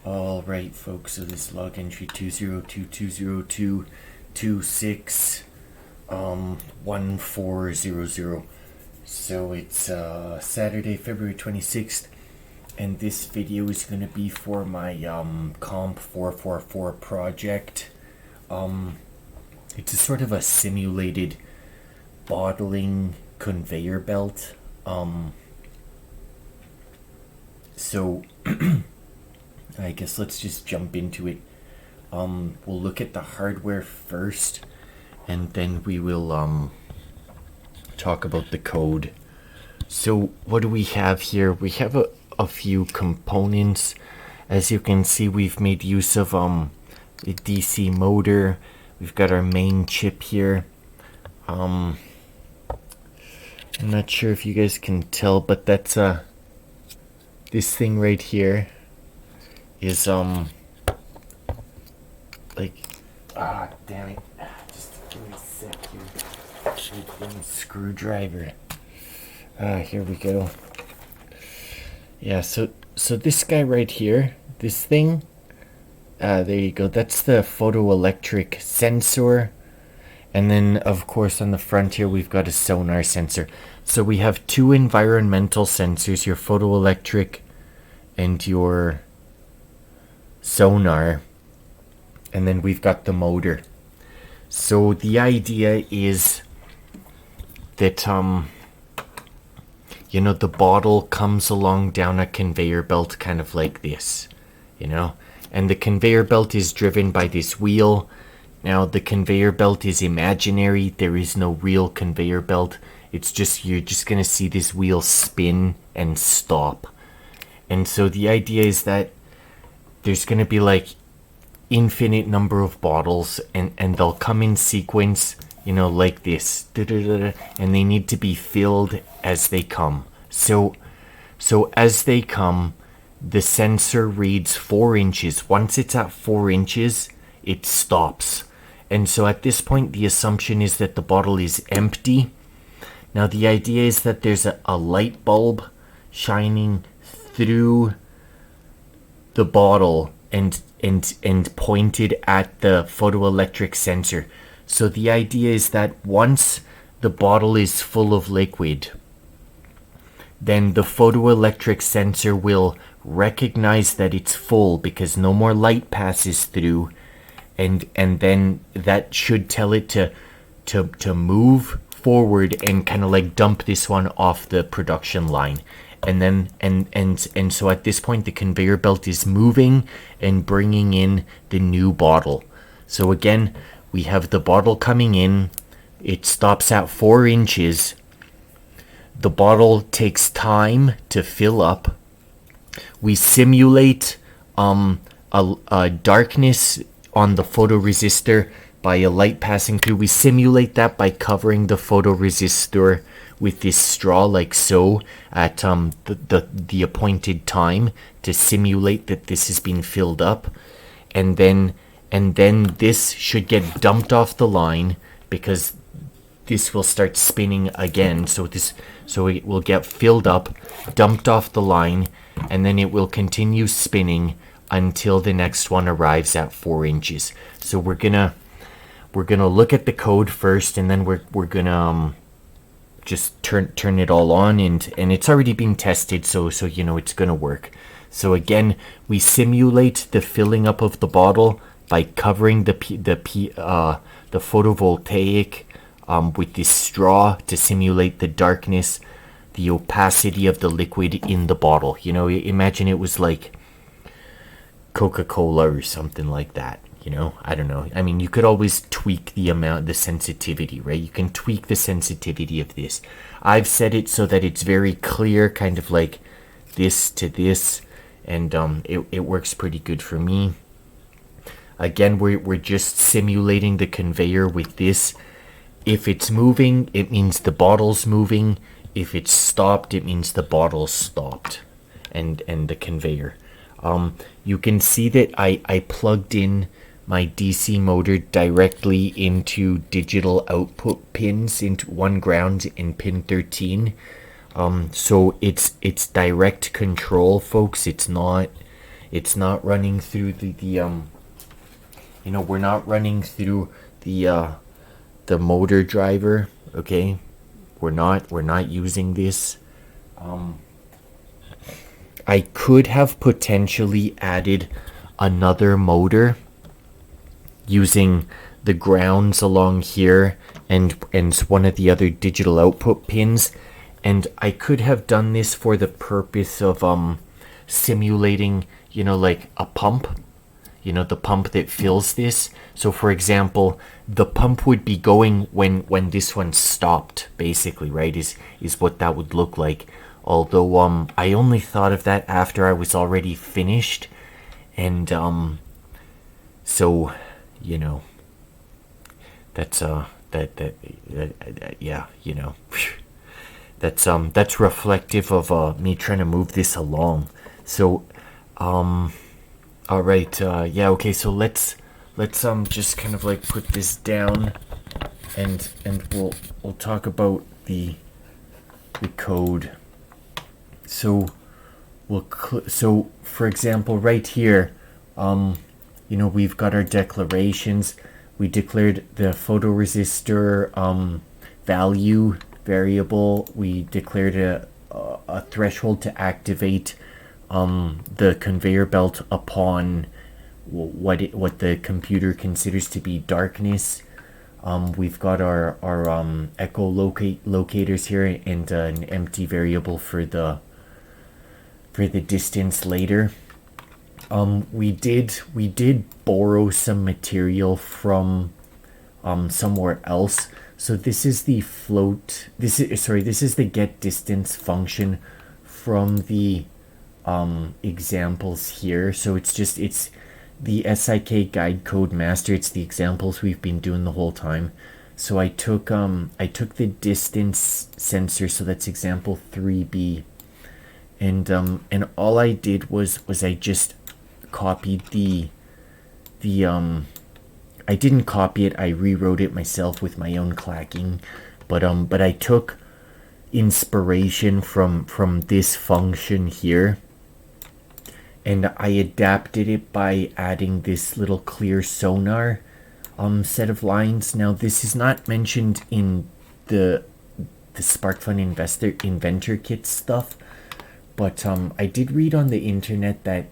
All right, folks. So this log entry 202202226 1400. So it's Saturday, February 26th, and this video is going to be for my COMP444 project. It's a sort of a simulated bottling conveyor belt. So I guess let's just jump into it. We'll look at the hardware first, and then we will talk about the code. So what do we have here? We have a few components. As you can see, we've made use of the DC motor. We've got our main chip here. I'm not sure if you guys can tell, but that's this thing right here is like, damn it, just give me a sec here. Screwdriver. Here we go. Yeah, so this guy right here, this thing, there you go, that's the photoelectric sensor. And then of course on the front here we've got a sonar sensor. So we have two environmental sensors, your photoelectric and your sonar, and then we've got the motor. So the idea is that the bottle comes along down a conveyor belt kind of like this, and the conveyor belt is driven by this wheel. Now the conveyor belt is imaginary. There is no real conveyor belt. It's just, you're just gonna see this wheel spin and stop. And so the idea is that there's going to be like infinite number of bottles, and they'll come in sequence, like this, and they need to be filled as they come. So as they come, the sensor reads 4 inches. Once it's at 4 inches, it stops. And so at this point, the assumption is that the bottle is empty. Now the idea is that there's a light bulb shining through the bottle and pointed at the photoelectric sensor. So the idea is that once the bottle is full of liquid, then the photoelectric sensor will recognize that it's full because no more light passes through, and then that should tell it to move forward and kind of like dump this one off the production line. And then and so at this point the conveyor belt is moving and bringing in the new bottle. So again, we have the bottle coming in. It stops at 4 inches. The bottle takes time to fill up. We simulate a darkness on the photoresistor by a light passing through. We simulate that by covering the photoresistor with this straw like so at the appointed time to simulate that this has been filled up, and then this should get dumped off the line because this will start spinning again. So it will get filled up, dumped off the line, and then it will continue spinning until the next one arrives at 4 inches. So we're gonna look at the code first, and then we're gonna just turn it all on, and it's already been tested, so it's gonna work. So again, we simulate the filling up of the bottle by covering the photovoltaic with this straw to simulate the darkness, the opacity of the liquid in the bottle. Imagine it was like Coca-Cola or something like that. I don't know. I mean, you could always tweak the sensitivity, right? You can tweak the sensitivity of this. I've set it so that it's very clear, kind of like this to this, and it works pretty good for me. Again, we're just simulating the conveyor with this. If it's moving, it means the bottle's moving. If it's stopped, it means the bottle's stopped, and the conveyor. You can see that I plugged in my DC motor directly into digital output pins, into one ground and pin 13. So it's direct control, folks. It's not It's not running through we're not running through the motor driver, okay? We're not using this. I could have potentially added another motor using the grounds along here and one of the other digital output pins, and I could have done this for the purpose of simulating, like a pump, the pump that fills this. So for example, the pump would be going when this one stopped, basically, right? Is what that would look like. Although I only thought of that after I was already finished, and so that's yeah, that's reflective of me trying to move this along. So all right, yeah, okay, so let's just kind of like put this down, and we'll talk about the code. So so for example, right here, we've got our declarations. We declared the photoresistor value variable. We declared a threshold to activate the conveyor belt upon what the computer considers to be darkness. We've got our echolocators here, and an empty variable for the distance later. We did borrow some material from somewhere else. So this is the this is the get distance function from the examples here. So it's the SIK guide code master. It's the examples we've been doing the whole time. So I took the distance sensor, so that's example 3B, and all I did was I just copied I didn't copy it, I rewrote it myself with my own clacking, but I took inspiration from this function here, and I adapted it by adding this little clear sonar set of lines. Now this is not mentioned in the SparkFun Inventor Kit stuff, but I did read on the internet that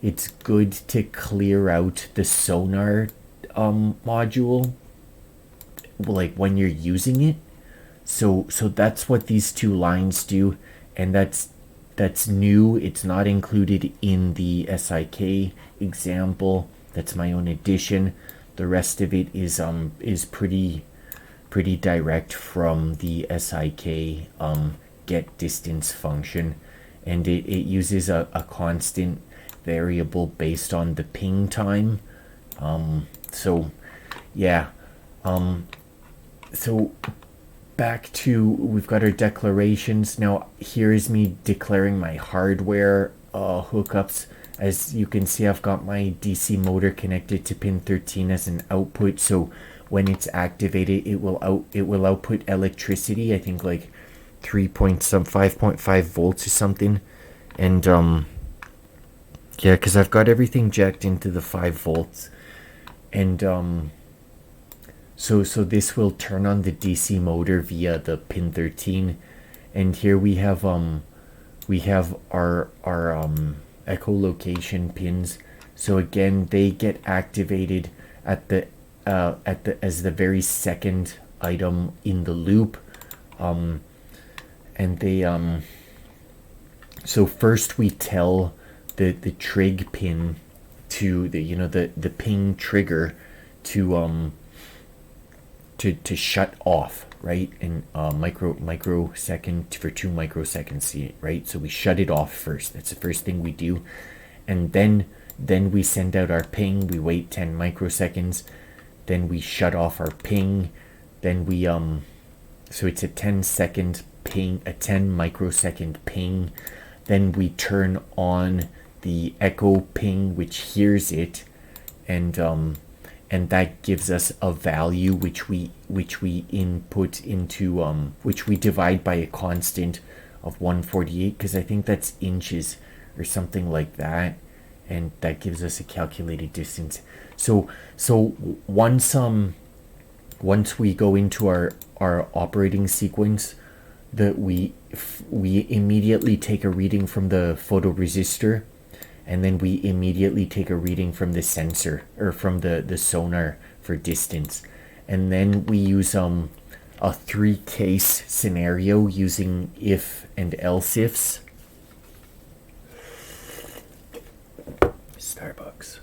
it's good to clear out the sonar module, like when you're using it. So that's what these two lines do, and that's new. It's not included in the SIK example. That's my own addition. The rest of it is pretty direct from the SIK get distance function, and it uses a constant variable based on the ping time. So yeah, so back to, we've got our declarations. Now here is me declaring my hardware hookups. As you can see, I've got my DC motor connected to pin 13 as an output, so when it's activated it will output electricity, I think like 5.5 volts or something. And yeah, because I've got everything jacked into the 5 volts, and so this will turn on the DC motor via the pin 13. And here we have our echolocation pins. So again, they get activated at the as the very second item in the loop, and they so first we tell the trig pin to the ping trigger to shut off, right? And microsecond for 2 microseconds, right? So we shut it off first. That's the first thing we do, and then we send out our ping. We wait 10 microseconds, then we shut off our ping. Then we so it's a 10-second ping, a 10 microsecond ping. Then we turn on the echo ping, which hears it, and that gives us a value which we input into which we divide by a constant of 148, because I think that's inches or something like that. and that gives us a calculated distance. So once we go into our operating sequence, that we immediately take a reading from the photoresistor, and then we immediately take a reading from the sensor, or from the sonar for distance, and then we use a 3-case scenario using if and else ifs. Starbucks.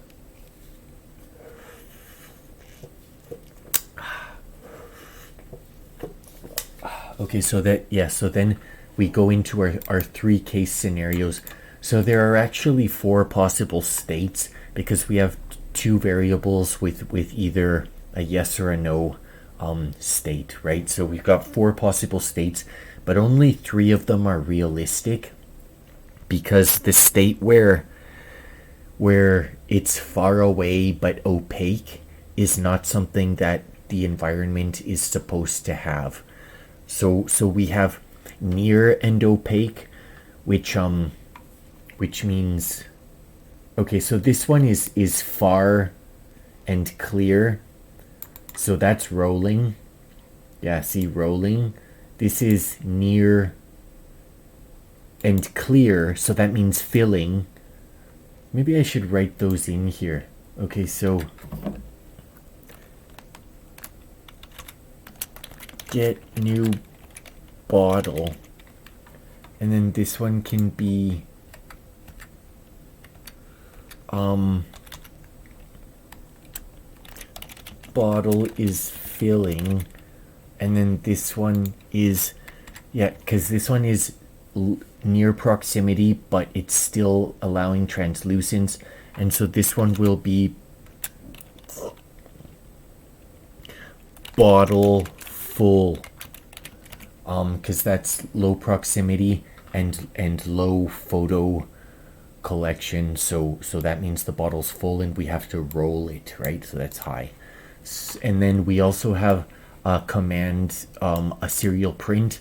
Okay, so then we go into our 3-case scenarios. So there are actually 4 possible states, because we have 2 variables with either a yes or a no state, right? So we've got 4 possible states, but only 3 of them are realistic, because the state where it's far away but opaque is not something that the environment is supposed to have. So we have near and opaque, which means, okay, so this one is far and clear, so that's rolling. Yeah, see, rolling. This is near and clear, so that means filling. Maybe I should write those in here. Okay, so get new bottle, and then this one can be bottle is filling, and then this one is, yeah, because this one is near proximity but it's still allowing translucence, and so this one will be bottle full, because that's low proximity and low photo collection, so that means the bottle's full and we have to roll it, right? So that's high. And then we also have a command, a serial print.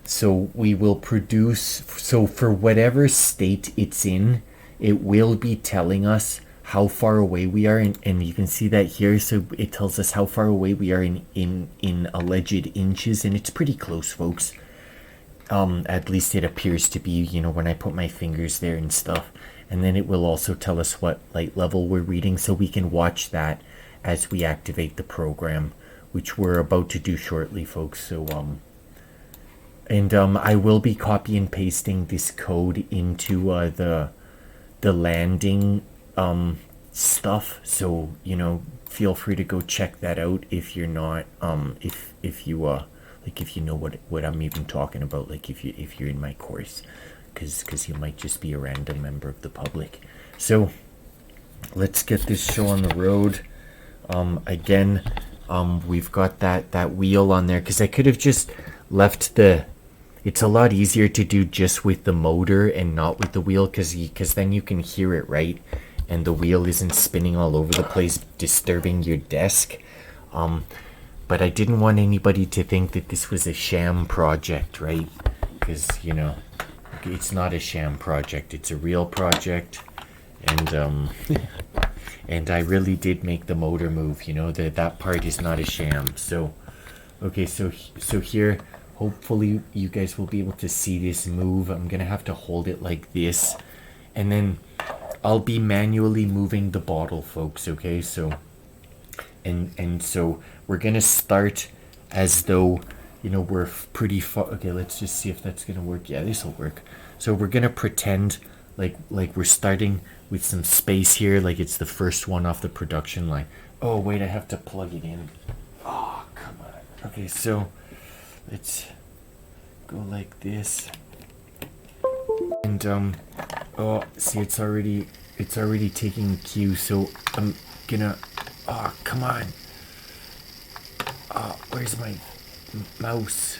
So we will produce, so for whatever state it's in, it will be telling us how far away we are, and you can see that here. So it tells us how far away we are in alleged inches, and it's pretty close, folks. At least it appears to be, you know, when I put my fingers there and stuff. And then it will also tell us what light level we're reading, so we can watch that as we activate the program, which we're about to do shortly, folks. So I will be copy and pasting this code into the landing stuff, so, you know, feel free to go check that out if you're not if you like, if you know what I'm even talking about, like if you're in my course, because you might just be a random member of the public. So let's get this show on the road. Again, we've got that wheel on there, because I could have just left it's a lot easier to do just with the motor and not with the wheel, because then you can hear it, right? And the wheel isn't spinning all over the place, disturbing your desk. But I didn't want anybody to think that this was a sham project, right? Because, you know, it's not a sham project, it's a real project. And and I really did make the motor move, you know, that part is not a sham. So okay, so here, hopefully you guys will be able to see this move. I'm gonna have to hold it like this, and then I'll be manually moving the bottle, folks. Okay, so and so we're gonna start as though, you know, we're pretty far. Okay, let's just see if that's gonna work. Yeah, this will work. So we're gonna pretend like we're starting with some space here, like it's the first one off the production line. Oh wait, I have to plug it in. Oh, come on. Okay, so let's go like this. And oh, see, it's already taking cue, so I'm gonna, oh, come on. Oh, where's my mouse?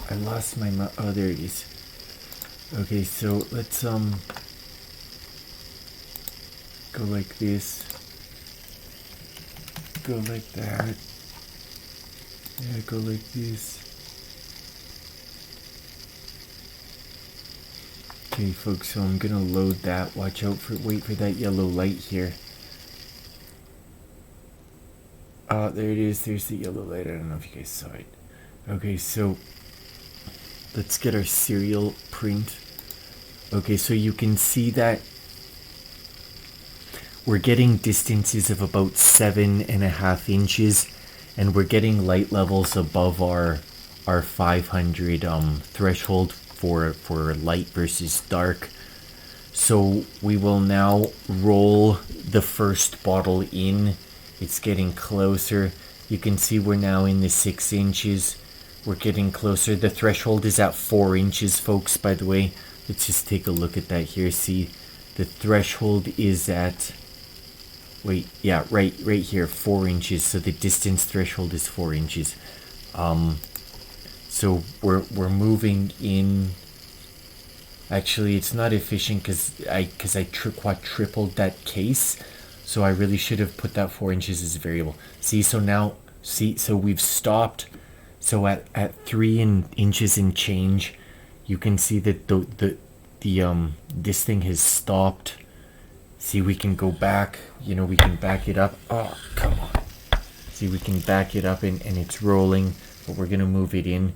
I lost my mouse. Oh, there it is. Okay, so let's go like this, go like that, yeah, go like this. Okay, folks, so I'm gonna load that. Watch out for, wait for that yellow light here. There it is. There's the yellow light. I don't know if you guys saw it. Okay, so let's get our serial print. Okay, so you can see that we're getting distances of about 7.5 inches, and we're getting light levels above our 500 threshold for light versus dark. So we will now roll the first bottle in. It's getting closer. You can see we're now in the 6 inches. We're getting closer. The threshold is at 4 inches, folks, by the way. Let's just take a look at that here. See, the threshold is at, wait, yeah, right here, 4 inches. So the distance threshold is 4 inches. So we're moving in. Actually, it's not efficient because I quadrupled that case. So I really should have put that 4 inches as a variable. See, so now, see, so we've stopped. So at 3 inches and change, you can see that this thing has stopped. See, we can go back, you know, we can back it up. Oh, come on. See, we can back it up and it's rolling, but we're gonna move it in.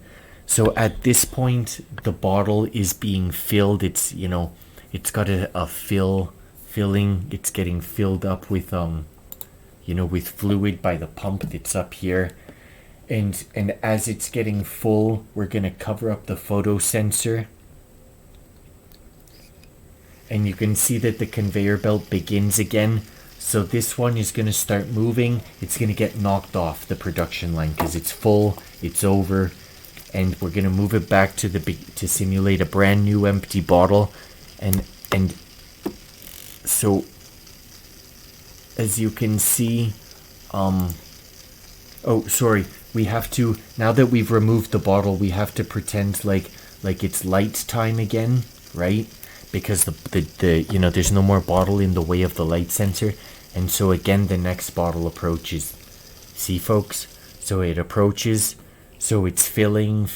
So at this point, the bottle is being filled. It's, you know, it's got a filling. It's getting filled up with, you know, with fluid by the pump that's up here. And as it's getting full, we're gonna cover up the photo sensor. And you can see that the conveyor belt begins again. So this one is gonna start moving. It's gonna get knocked off the production line because it's full, it's over. And we're gonna move it back to to simulate a brand new empty bottle, and so as you can see, oh sorry, we have to, now that we've removed the bottle, we have to pretend like it's light time again, right? Because the you know, there's no more bottle in the way of the light sensor, and so again the next bottle approaches. See, folks? So it approaches. So it's filling.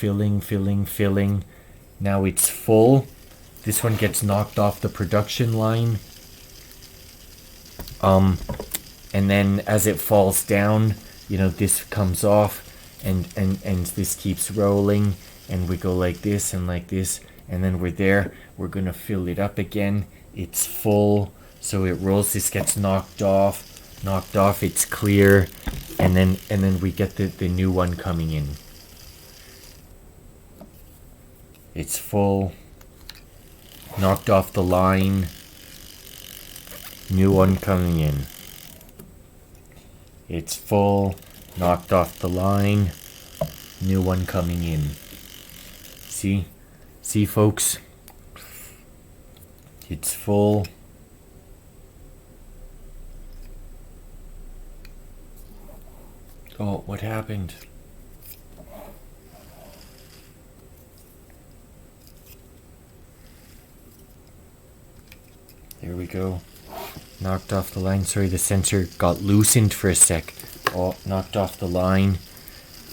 Now it's full. This one gets knocked off the production line. And then as it falls down, you know, this comes off and this keeps rolling, and we go like this, and then we're there. We're gonna fill it up again. It's full. So it rolls, this gets knocked off, it's clear, and then we get the new one coming in. It's full, knocked off the line, new one coming in. It's full, knocked off the line, new one coming in. See, folks? It's full. Oh, what happened? There we go. Knocked off the line. Sorry, the sensor got loosened for a sec. Oh, knocked off the line.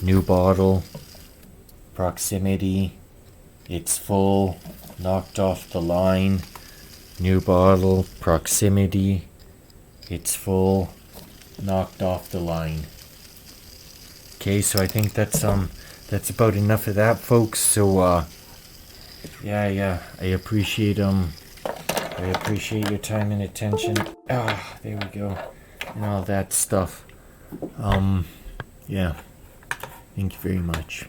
New bottle. Proximity. It's full. Knocked off the line. New bottle. Proximity. It's full. Knocked off the line. Okay, so I think that's about enough of that, folks. So yeah, I appreciate your time and attention. Ah, there we go. And all that stuff. Yeah. Thank you very much.